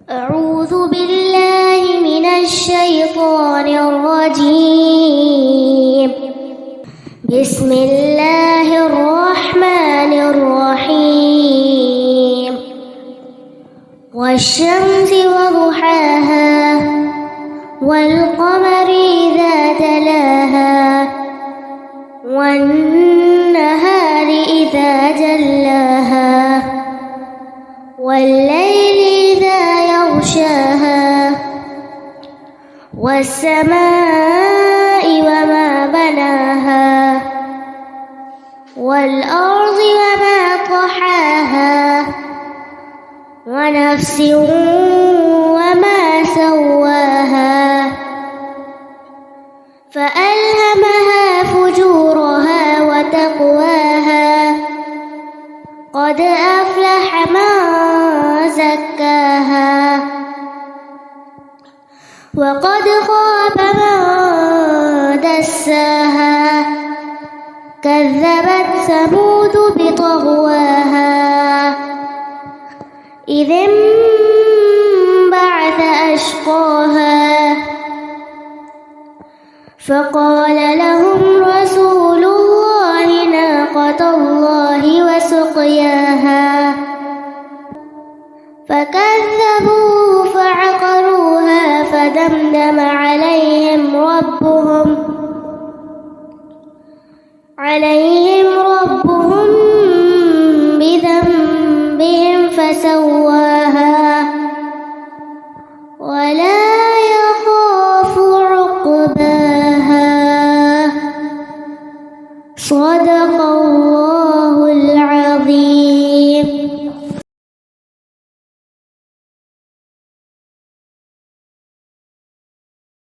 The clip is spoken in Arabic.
أعوذ بالله من الشيطان الرجيم. بسم الله الرحمن الرحيم. والشمس وضحاها والقمر إذا تلاها والنهار إذا جلاها والليل إذا يغشاها والسماء وما بناها والأرض وما طحاها ونفس وما سواها فألهمها فجورها وتقواها قد أفلح من زكاها وقد خاب من دساها كذبت ثمود بطغواها إذ انبعث أشقاها فقال لهم رسول الله ناقة الله وسقياها فكذبوه فعقروها فدمدم عليهم ربهم بذنبهم فسواها